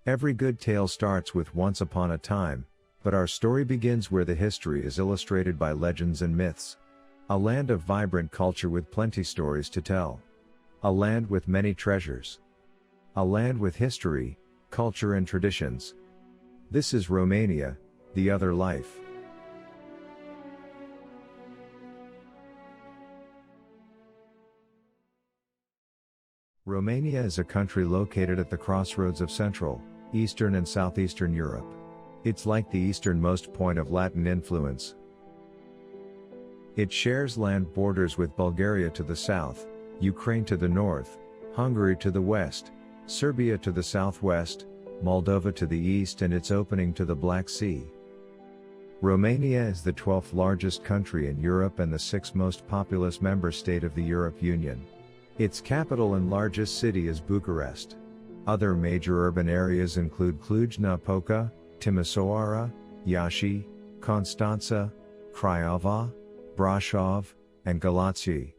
Every good tale starts with once upon a time, but our story begins where the history is illustrated by legends and myths. A land of vibrant culture with plenty stories to tell. A land with many treasures. A land with history, culture and traditions. This is Romania, the other life. Romania is a country located at the crossroads of Central, Eastern and Southeastern Europe. It's like the easternmost point of Latin influence. It shares land borders with Bulgaria to the south, Ukraine to the north, Hungary to the west, Serbia to the southwest, Moldova to the east and its opening to the Black Sea. Romania is the 12th largest country in Europe and the 6th most populous member state of the Europe Union. Its capital and largest city is Bucharest. Other major urban areas include Cluj-Napoca, Timisoara, Iași, Constanța, Craiova, Brașov, and Galați.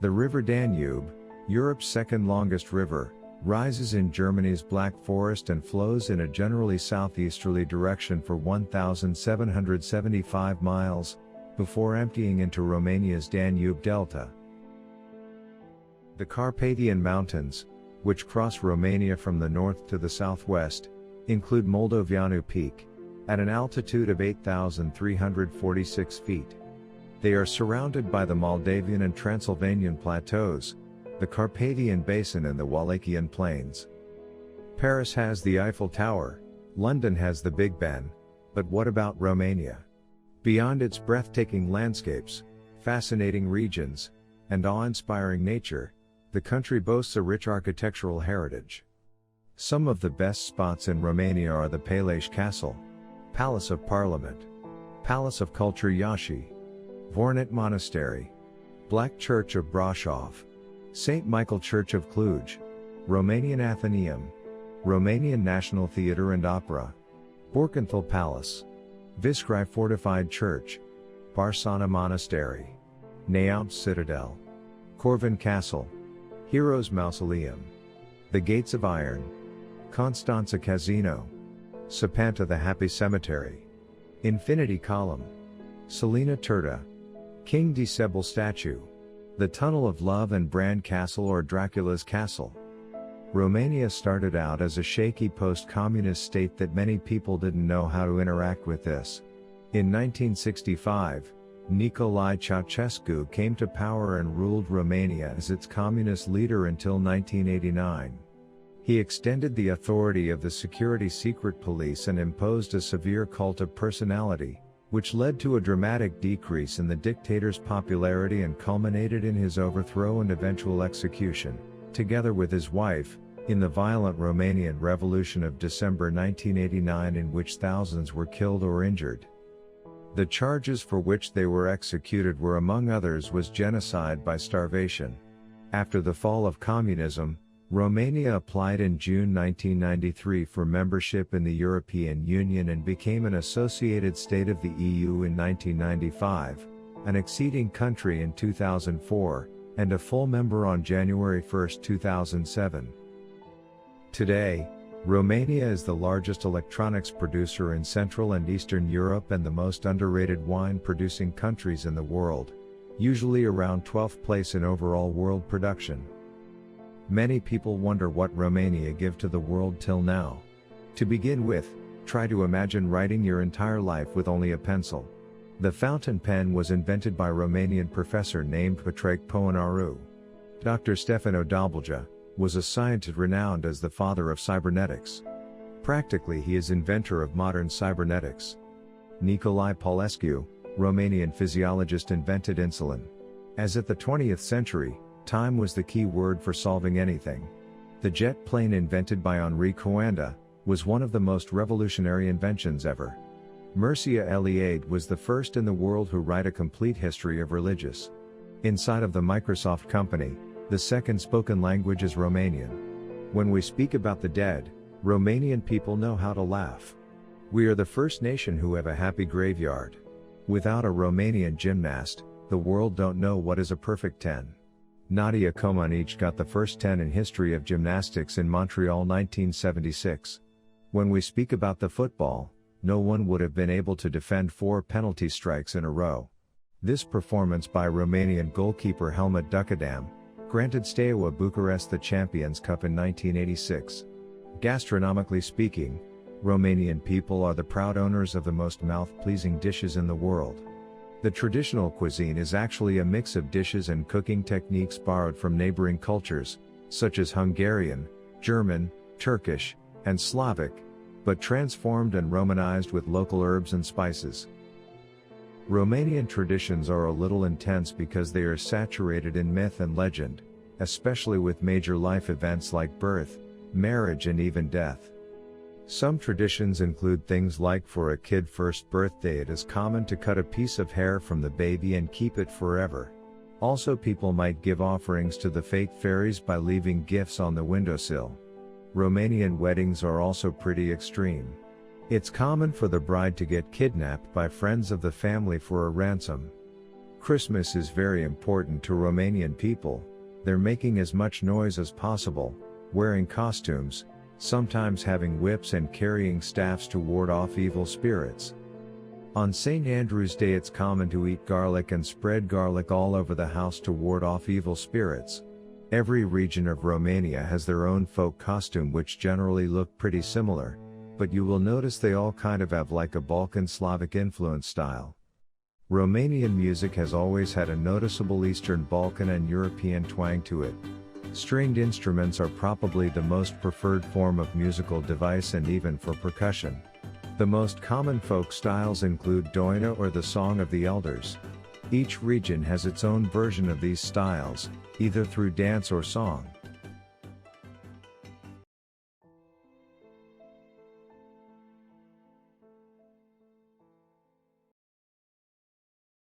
The river Danube, Europe's second longest river, rises in Germany's Black Forest and flows in a generally southeasterly direction for 1,775 miles, before emptying into Romania's Danube Delta. The Carpathian Mountains, which cross Romania from the north to the southwest, include Moldoveanu Peak, at an altitude of 8,346 feet. They are surrounded by the Moldavian and Transylvanian plateaus, the Carpathian Basin and the Wallachian Plains. Paris has the Eiffel Tower, London has the Big Ben, but what about Romania? Beyond its breathtaking landscapes, fascinating regions, and awe-inspiring nature, the country boasts a rich architectural heritage. Some of the best spots in Romania are the Paleș Castle, Palace of Parliament, Palace of Culture Iași, Vornit Monastery, Black Church of Brașov, St. Michael Church of Cluj, Romanian Athenaeum, Romanian National Theatre and Opera, Borcanthal Palace, Viscrai Fortified Church, Barsana Monastery, Neamț Citadel, Corvin Castle, Heroes Mausoleum, the Gates of Iron, Constanța Casino, Sapanta the Happy Cemetery, Infinity Column, Selina Turda, King Disebel Statue, the Tunnel of Love and Bran Castle or Dracula's Castle. Romania started out as a shaky post-communist state that many people didn't know how to interact with this. In 1965, Nicolae Ceausescu came to power and ruled Romania as its communist leader until 1989. He extended the authority of the security secret police and imposed a severe cult of personality, which led to a dramatic decrease in the dictator's popularity and culminated in his overthrow and eventual execution, together with his wife, in the violent Romanian Revolution of December 1989 in which thousands were killed or injured. The charges for which they were executed were among others was genocide by starvation. After the fall of communism, Romania applied in June 1993 for membership in the European Union and became an associated state of the EU in 1995, an acceding country in 2004, and a full member on January 1, 2007. Today, Romania is the largest electronics producer in Central and Eastern Europe and the most underrated wine-producing countries in the world, usually around 12th place in overall world production. Many people wonder what Romania gave to the world till now. To begin with, try to imagine writing your entire life with only a pencil. The fountain pen was invented by Romanian professor named Petrarch Poenaru. Dr. Stefano Dobelja was a scientist renowned as the father of cybernetics. Practically he is inventor of modern cybernetics. Nicolae Paulescu, Romanian physiologist, invented insulin. As at the 20th century, time was the key word for solving anything. The jet plane invented by Henri Coanda was one of the most revolutionary inventions ever. Mircea Eliade was the first in the world who write a complete history of religious. Inside of the Microsoft company, the second spoken language is Romanian. When we speak about the dead, Romanian people know how to laugh. We are the first nation who have a happy graveyard. Without a Romanian gymnast, the world don't know what is a perfect 10. Nadia Comaneci got the first 10 in history of gymnastics in Montreal 1976. When we speak about the football, no one would have been able to defend 4 penalty strikes in a row. This performance by Romanian goalkeeper Helmut Ducadam granted Steaua Bucharest the Champions Cup in 1986. Gastronomically speaking, Romanian people are the proud owners of the most mouth-pleasing dishes in the world. The traditional cuisine is actually a mix of dishes and cooking techniques borrowed from neighboring cultures, such as Hungarian, German, Turkish, and Slavic, but transformed and Romanized with local herbs and spices. Romanian traditions are a little intense because they are saturated in myth and legend, especially with major life events like birth, marriage and even death. Some traditions include things like for a kid's first birthday it is common to cut a piece of hair from the baby and keep it forever. Also, people might give offerings to the fake fairies by leaving gifts on the windowsill. Romanian weddings are also pretty extreme. It's common for the bride to get kidnapped by friends of the family for a ransom. Christmas is very important to Romanian people. They're making as much noise as possible, wearing costumes, sometimes having whips and carrying staffs to ward off evil spirits. On St. Andrew's Day it's common to eat garlic and spread garlic all over the house to ward off evil spirits. Every region of Romania has their own folk costume which generally look pretty similar, but you will notice they all kind of have like a Balkan Slavic influence style. Romanian music has always had a noticeable Eastern Balkan and European twang to it. Stringed instruments are probably the most preferred form of musical device and even for percussion. The most common folk styles include Doina or the Song of the Elders. Each region has its own version of these styles, either through dance or song.